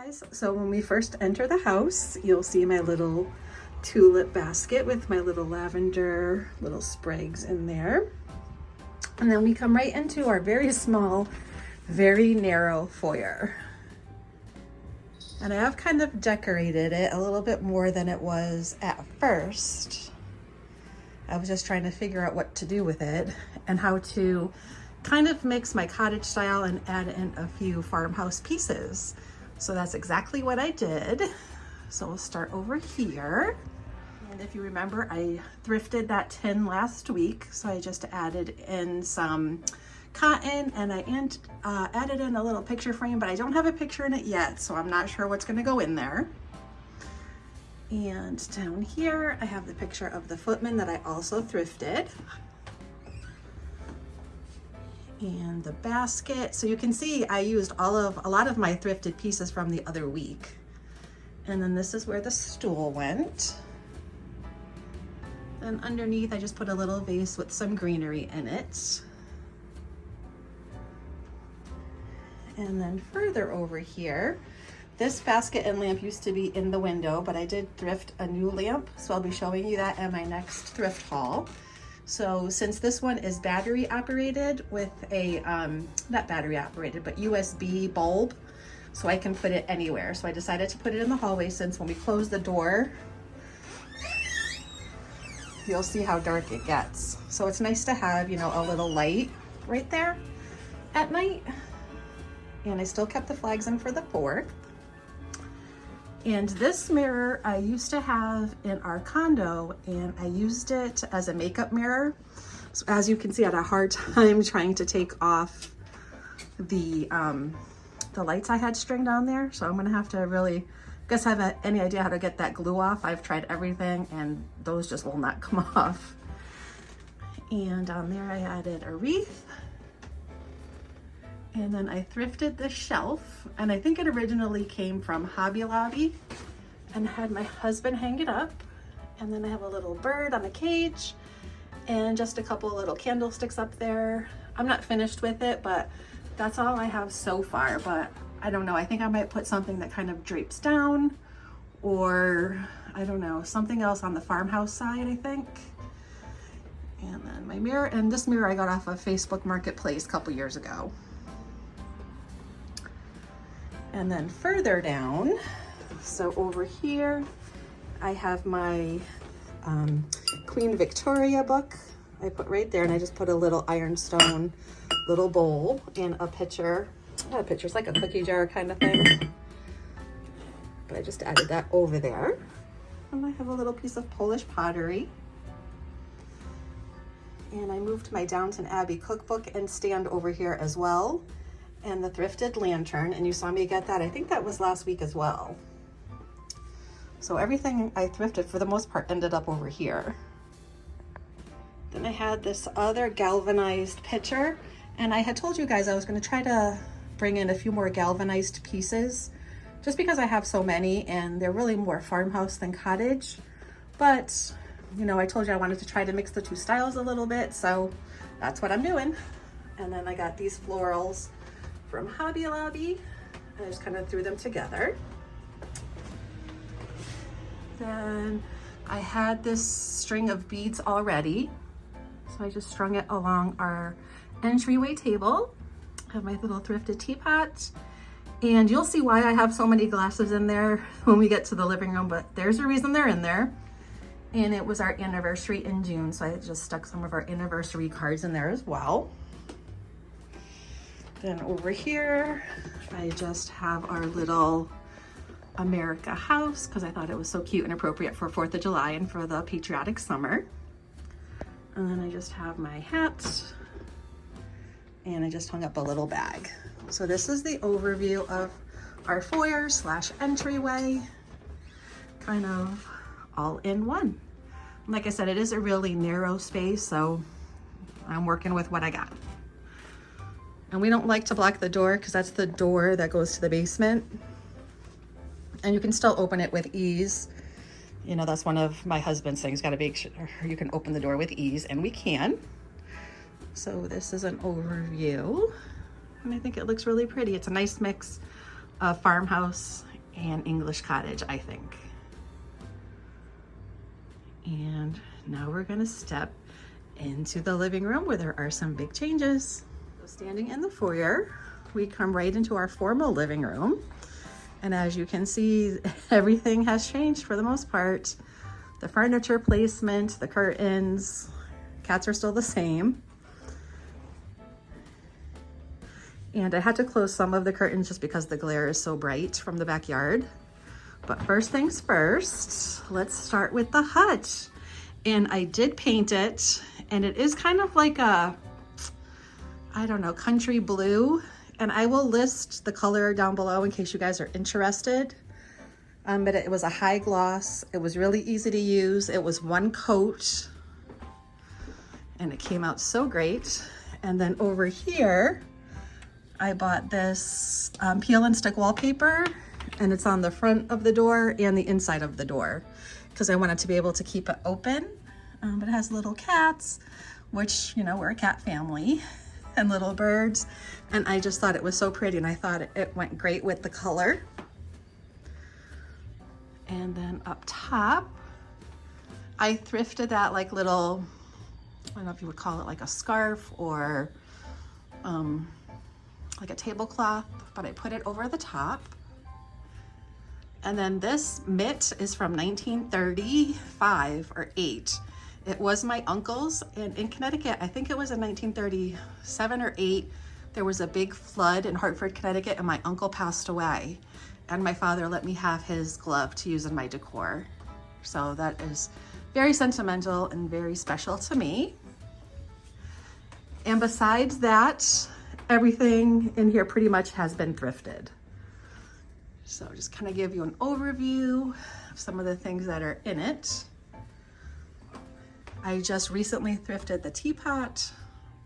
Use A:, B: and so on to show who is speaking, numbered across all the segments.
A: Guys, so when we first enter the house, you'll see my little tulip basket with my little lavender little sprigs in there. And then we come right into our very small, very narrow foyer. And I have kind of decorated it a little bit more than it was at first. I was just trying to figure out what to do with it and how to kind of mix my cottage style and add in a few farmhouse pieces. So that's exactly what I did. So we'll start over here. And if you remember, I thrifted that tin last week. So I just added in some cotton and I added in a little picture frame, but I don't have a picture in it yet. So I'm not sure what's gonna go in there. And down here, I have the picture of the footman that I also thrifted. And the basket. So you can see I used a lot of my thrifted pieces from the other week. And then this is where the stool went. And underneath I just put a little vase with some greenery in it. And then further over here, this basket and lamp used to be in the window, but I did thrift a new lamp. So I'll be showing you that at my next thrift haul. So since this one is battery operated with a, not battery operated, but USB bulb, so I can put it anywhere. So I decided to put it in the hallway since when we close the door, you'll see how dark it gets. So it's nice to have, you know, a little light right there at night. And I still kept the flags in for the 4th. And this mirror I used to have in our condo, and I used it as a makeup mirror. So as you can see, I had a hard time trying to take off the lights I had stringed on there. So I'm gonna have to really, guess I have any idea how to get that glue off. I've tried everything and those just will not come off. And on there I added a wreath. And then I thrifted the shelf, and I think it originally came from Hobby Lobby, and had my husband hang it up. And then I have a little bird on a cage and just a couple little candlesticks up there. I'm not finished with it, but that's all I have so far. But I don't know, I think I might put something that kind of drapes down, or I don't know, something else on the farmhouse side, I think. And then my mirror, and this mirror I got off of Facebook Marketplace a couple years ago. And then further down, so over here, I have my Queen Victoria book. I put right there, and I just put a little ironstone little bowl and a pitcher. Not a pitcher, it's like a cookie jar kind of thing. But I just added that over there. And I have a little piece of Polish pottery. And I moved my Downton Abbey cookbook and stand over here as well. And the thrifted lantern, and you saw me get that. I think that was last week as well. So everything I thrifted for the most part ended up over here. Then I had this other galvanized pitcher, and I had told you guys I was going to try to bring in a few more galvanized pieces just because I have so many and they're really more farmhouse than cottage. But you know, I told you I wanted to try to mix the two styles a little bit, so that's what I'm doing. And then I got these florals from Hobby Lobby. I just kind of threw them together. Then I had this string of beads already, so I just strung it along our entryway table. I have my little thrifted teapot, and you'll see why I have so many glasses in there when we get to the living room, but there's a reason they're in there. And it was our anniversary in June, so I just stuck some of our anniversary cards in there as well. Then over here, I just have our little America house because I thought it was so cute and appropriate for 4th of July and for the patriotic summer. And then I just have my hat, and I just hung up a little bag. So this is the overview of our foyer slash entryway, kind of all in one. Like I said, it is a really narrow space, so I'm working with what I got. And we don't like to block the door because that's the door that goes to the basement. And you can still open it with ease. You know, that's one of my husband's things. Got to make sure you can open the door with ease, and we can. So this is an overview. And I think it looks really pretty. It's a nice mix a farmhouse and English cottage, I think. And now we're gonna step into the living room where there are some big changes. So standing in the foyer, we come right into our formal living room. And as you can see, everything has changed for the most part. The furniture placement, the curtains, cats are still the same. And I had to close some of the curtains just because the glare is so bright from the backyard. But first things first, let's start with the hut. And I did paint it, and it is kind of like a, I don't know, country blue. And I will list the color down below in case you guys are interested. But it was a high gloss. It was really easy to use. It was one coat, and it came out so great. And then over here, I bought this peel and stick wallpaper, and it's on the front of the door and the inside of the door because I wanted to be able to keep it open. But it has little cats, which, you know, we're a cat family, and little birds. And I just thought it was so pretty, and I thought it went great with the color. And then up top, I thrifted that like little, I don't know if you would call it like a scarf or like a tablecloth, but I put it over the top. And then this mitt is from 1935 or 8. It was my uncle's, and in Connecticut, I think it was in 1937 or 8, there was a big flood in Hartford, Connecticut, and my uncle passed away. And my father let me have his glove to use in my decor. So that is very sentimental and very special to me. And besides that, everything in here pretty much has been thrifted. So just kind of give you an overview of some of the things that are in it. I just recently thrifted the teapot,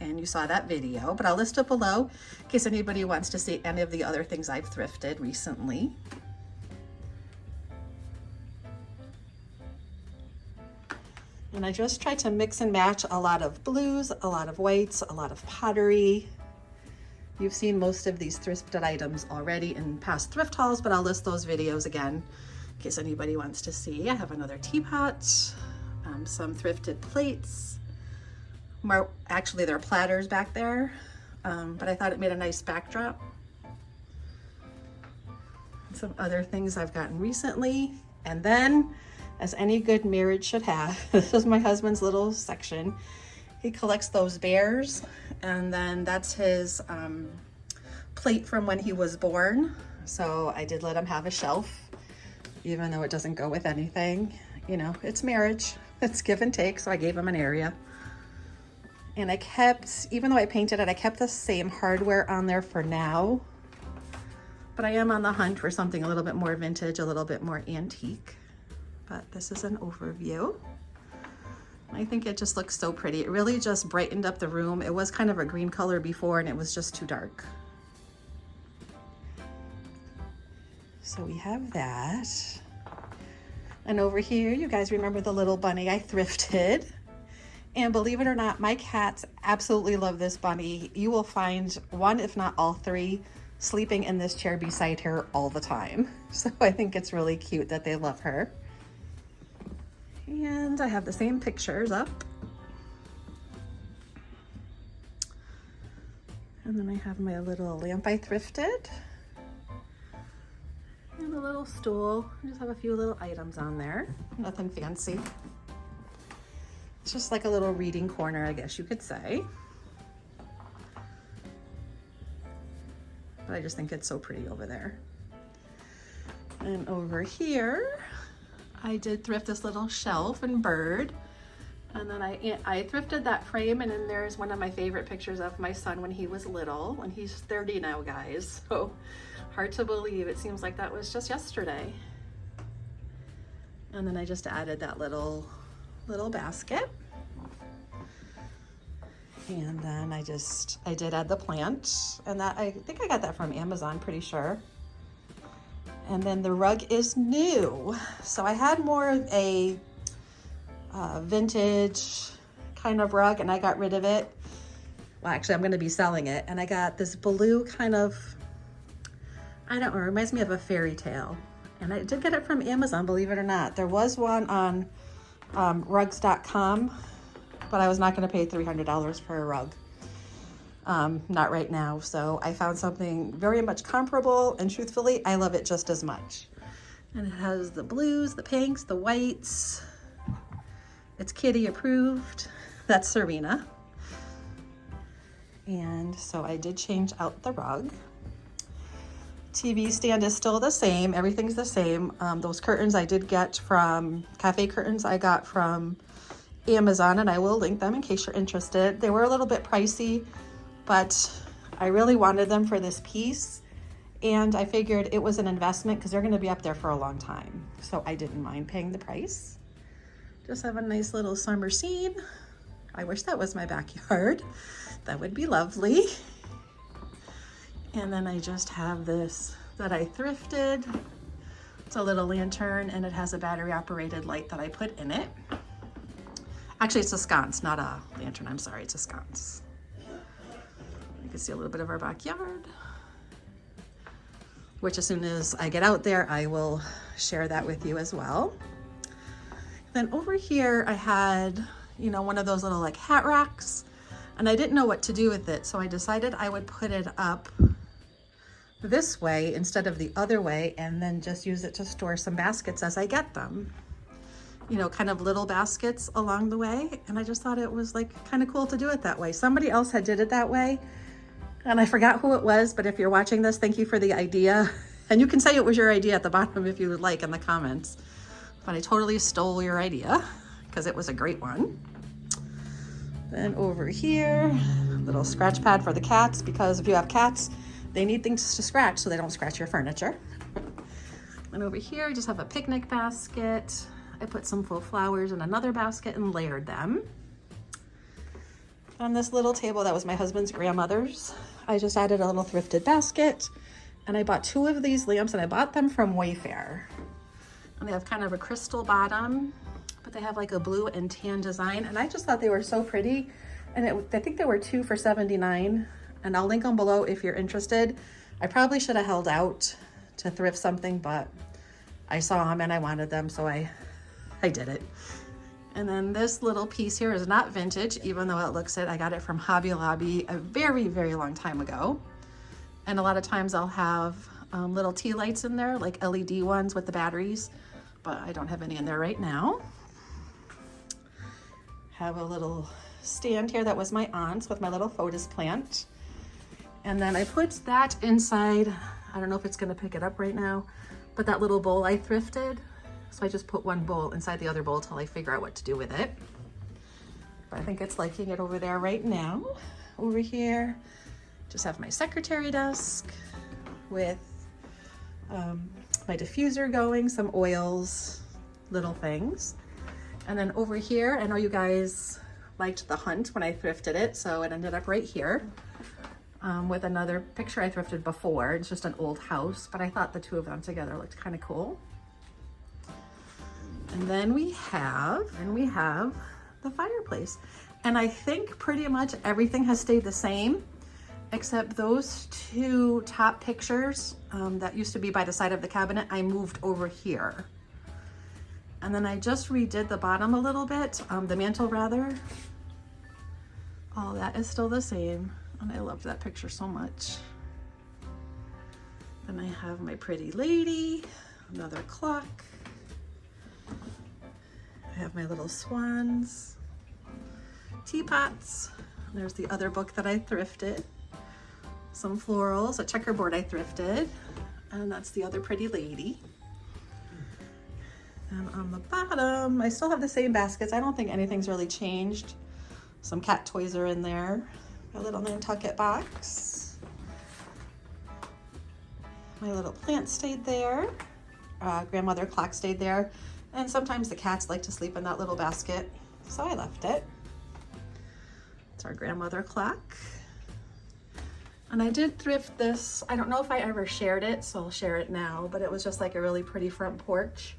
A: and you saw that video, but I'll list it below in case anybody wants to see any of the other things I've thrifted recently. And I just tried to mix and match a lot of blues, a lot of whites, a lot of pottery. You've seen most of these thrifted items already in past thrift hauls, but I'll list those videos again in case anybody wants to see. I have another teapot, some thrifted plates. More, actually, there are platters back there, but I thought it made a nice backdrop. Some other things I've gotten recently. And then, as any good marriage should have, this is my husband's little section. He collects those bears, and then that's his plate from when he was born. So I did let him have a shelf, even though it doesn't go with anything. You know, it's marriage, it's give and take, so I gave him an area. And I kept, even though I painted it, I kept the same hardware on there for now. But I am on the hunt for something a little bit more vintage, a little bit more antique. But this is an overview. I think it just looks so pretty. It really just brightened up the room. It was kind of a green color before, and it was just too dark. So we have that. And over here, you guys remember the little bunny I thrifted. And believe it or not, my cats absolutely love this bunny. You will find one, if not all three, sleeping in this chair beside her all the time. So I think it's really cute that they love her. And I have the same pictures up. And then I have my little lamp I thrifted. And a little stool. I just have a few little items on there. Nothing fancy. It's just like a little reading corner, I guess you could say. But I just think it's so pretty over there. And over here, I did thrift this little shelf and bird. And then I thrifted that frame, and then there's one of my favorite pictures of my son when he was little, and he's 30 now, guys. So hard to believe. It seems like that was just yesterday. And then I just added that little basket. And then I did add the plant, and that I think I got that from Amazon, pretty sure. And then the rug is new. So I had more of a vintage kind of rug, and I got rid of it. Well, actually, I'm going to be selling it. And I got this blue kind of I don't know, it reminds me of a fairy tale. And I did get it from Amazon, believe it or not. There was one on rugs.com, but I was not going to pay $300 for a rug. Not right now. So I found something very much comparable, and truthfully, I love it just as much. And it has the blues, the pinks, the whites. It's kitty approved. That's Serena. And so I did change out the rug. TV stand is still the same. Everything's the same. Those curtains I did get from, cafe curtains I got from Amazon, and I will link them in case you're interested. They were a little bit pricey, but I really wanted them for this piece. And I figured it was an investment because they're going to be up there for a long time. So I didn't mind paying the price. Just have a nice little summer scene. I wish that was my backyard. That would be lovely. And then I just have this that I thrifted. It's a little lantern, and it has a battery operated light that I put in it. Actually, it's a sconce, not a lantern. I'm sorry, it's a sconce. You can see a little bit of our backyard, which as soon as I get out there, I will share that with you as well. Then over here, I had, you know, one of those little like hat racks, and I didn't know what to do with it. So I decided I would put it up this way instead of the other way, and then just use it to store some baskets as I get them. You know, kind of little baskets along the way. And I just thought it was like kind of cool to do it that way. Somebody else had did it that way, and I forgot who it was, but if you're watching this, thank you for the idea. And you can say it was your idea at the bottom if you would like in the comments. But I totally stole your idea because it was a great one. Then over here, little scratch pad for the cats, because if you have cats, they need things to scratch so they don't scratch your furniture. And over here, I just have a picnic basket. I put some full flowers in another basket and layered them. On this little table that was my husband's grandmother's, I just added a little thrifted basket, and I bought 2 of these lamps, and I bought them from Wayfair. And they have kind of a crystal bottom, but they have like a blue and tan design, and I just thought they were so pretty. And I think they were 2 for $79, and I'll link them below if you're interested. I probably should have held out to thrift something, but I saw them and I wanted them, so I did it. And then this little piece here is not vintage, even though it looks it. I got it from Hobby Lobby a very, very long time ago. And a lot of times I'll have little tea lights in there, like LED ones with the batteries, but I don't have any in there right now. Have a little stand here that was my aunt's with my little photos plant. And then I put that inside. I don't know if it's gonna pick it up right now, but that little bowl I thrifted. So I just put one bowl inside the other bowl till I figure out what to do with it. But I think it's liking it over there right now. Over here, just have my secretary desk with my diffuser going, some oils, little things. And then over here, I know you guys liked the hunt when I thrifted it, so it ended up right here with another picture I thrifted before. It's just an old house, but I thought the 2 of them together looked kind of cool. And then we have the fireplace. And I think pretty much everything has stayed the same, except those 2 top pictures that used to be by the side of the cabinet, I moved over here. And then I just redid the bottom a little bit, the mantle rather. All that is still the same. And I loved that picture so much. Then I have my pretty lady, another clock. I have my little swans, teapots. There's the other book that I thrifted. Some florals, a checkerboard I thrifted. And that's the other pretty lady. And on the bottom, I still have the same baskets. I don't think anything's really changed. Some cat toys are in there. A little Nantucket box. My little plant stayed there. Grandmother clock stayed there. And sometimes the cats like to sleep in that little basket, so I left it. It's our grandmother clock. And I did thrift this. I don't know if I ever shared it, so I'll share it now, but it was just like a really pretty front porch.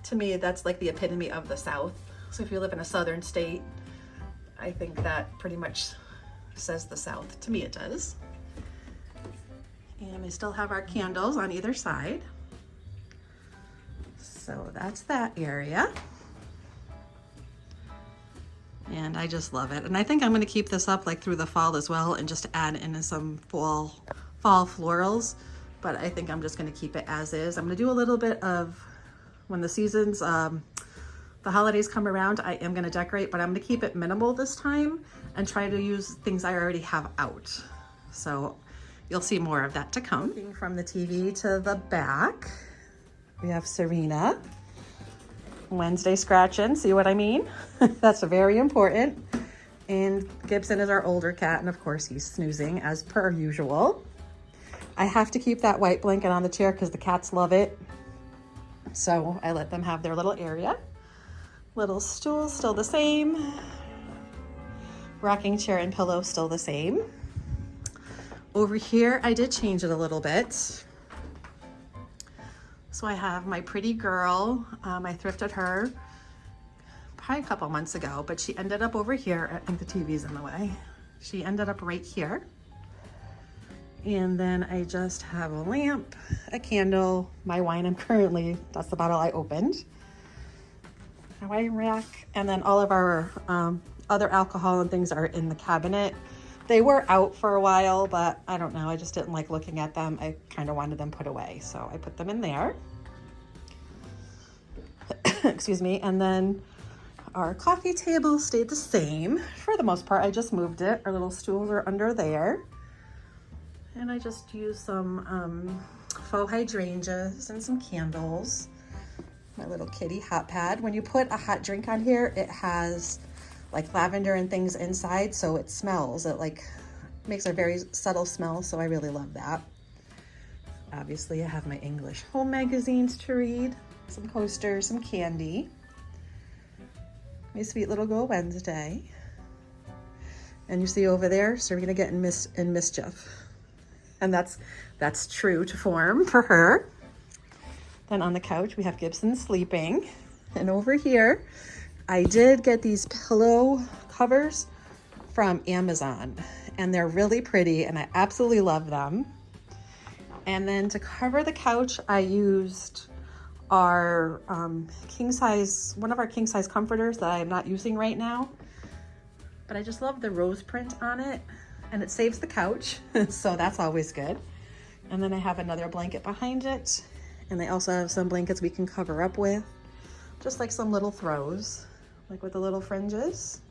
A: To me, that's like the epitome of the South. So if you live in a southern state, I think that pretty much says the South. To me, it does. And we still have our candles on either side. So that's that area. And I just love it. And I think I'm gonna keep this up like through the fall as well and just add in some fall florals. But I think I'm just gonna keep it as is. I'm gonna do a little bit of, when the seasons, the holidays come around, I am gonna decorate, but I'm gonna keep it minimal this time and try to use things I already have out. So you'll see more of that to come. Looking from the TV to the back, we have Serena. Wednesday scratching, see what I mean? That's very important. And Gibson is our older cat, and of course he's snoozing as per usual. I have to keep that white blanket on the chair because the cats love it. So I let them have their little area. Little stool, still the same. Rocking chair and pillow, still the same. Over here, I did change it a little bit. So I have my pretty girl. I thrifted her probably a couple months ago, but she ended up over here. I think the TV's in the way. She ended up right here. And then I just have a lamp, a candle, my wine. That's the bottle I opened. A wine rack, and then all of our other alcohol and things are in the cabinet. They were out for a while, but I don't know. I just didn't like looking at them. I kind of wanted them put away, so I put them in there. Excuse me. And then our coffee table stayed the same for the most part. I just moved it. Our little stools are under there. And I just used some faux hydrangeas and some candles. My little kitty hot pad. When you put a hot drink on here, it has like lavender and things inside, so it smells. It like makes a very subtle smell, so I really love that. Obviously, I have my English home magazines to read, some coasters, some candy. My sweet little girl Wednesday. And you see over there, Serena getting in mischief. And that's true to form for her. Then on the couch, we have Gibson sleeping. And over here, I did get these pillow covers from Amazon, and they're really pretty, and I absolutely love them. And then to cover the couch, I used our one of our king size comforters that I'm not using right now, but I just love the rose print on it, and it saves the couch, so that's always good. And then I have another blanket behind it, and I also have some blankets we can cover up with, just like some little throws, like with the little fringes.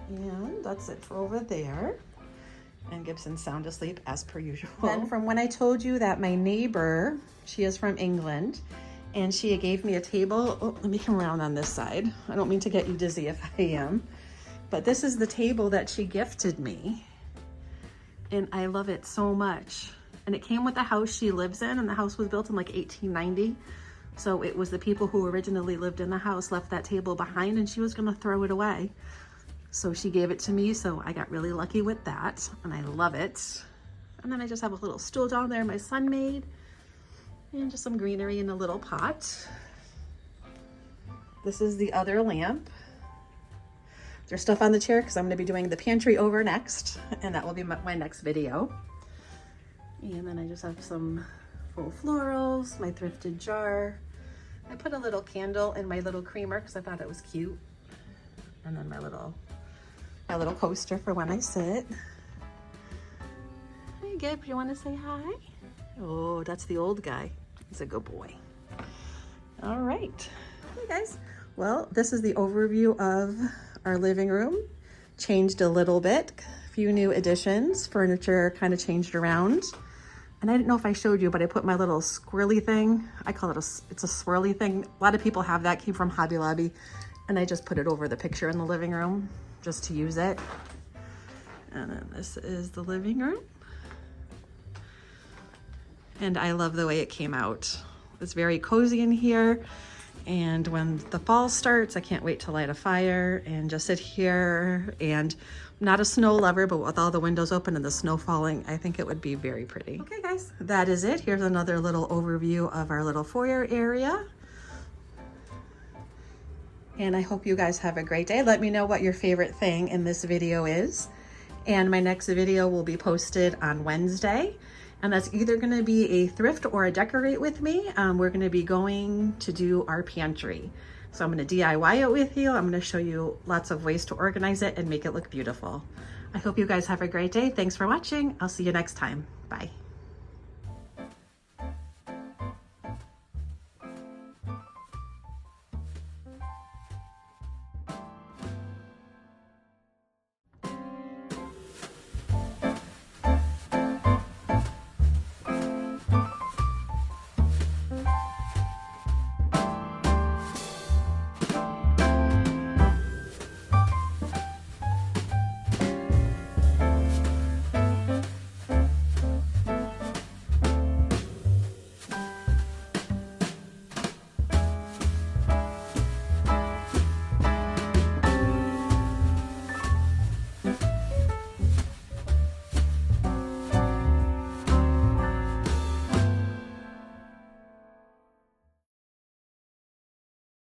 A: And that's it for over there. And Gibson's sound asleep as per usual. Then from when I told you that my neighbor, she is from England, and she gave me a table. Oh, let me come around on this side. I don't mean to get you dizzy if I am, but this is the table that she gifted me. And I love it so much. And it came with the house she lives in, and the house was built in like 1890. So it was the people who originally lived in the house left that table behind, and she was gonna throw it away. So she gave it to me, so I got really lucky with that, and I love it. And then I just have a little stool down there my son made, and just some greenery in a little pot. This is the other lamp. There's stuff on the chair because I'm gonna be doing the pantry over next, and that will be my next video. And then I just have some faux florals, my thrifted jar. I put a little candle in my little creamer because I thought it was cute. And then my little coaster for when I sit. Hey Gib, you want to say hi? Oh, that's the old guy. He's a good boy. All right. Hey guys. Well, this is the overview of our living room. Changed a little bit. A few new additions. Furniture kind of changed around. And I didn't know if I showed you, but I put my little squirrely thing. I call it it's a swirly thing. A lot of people have that, came from Hobby Lobby. And I just put it over the picture in the living room just to use it. And then this is the living room. And I love the way it came out. It's very cozy in here. And when the fall starts, I can't wait to light a fire and just sit here. And I'm not a snow lover, but with all the windows open and the snow falling, I think it would be very pretty. Okay guys, that is it. Here's another little overview of our little foyer area. And I hope you guys have a great day. Let me know what your favorite thing in this video is. And my next video will be posted on Wednesday. And that's either gonna be a thrift or a decorate with me. We're gonna be going to do our pantry. So I'm gonna DIY it with you. I'm gonna show you lots of ways to organize it and make it look beautiful. I hope you guys have a great day. Thanks for watching. I'll see you next time. Bye.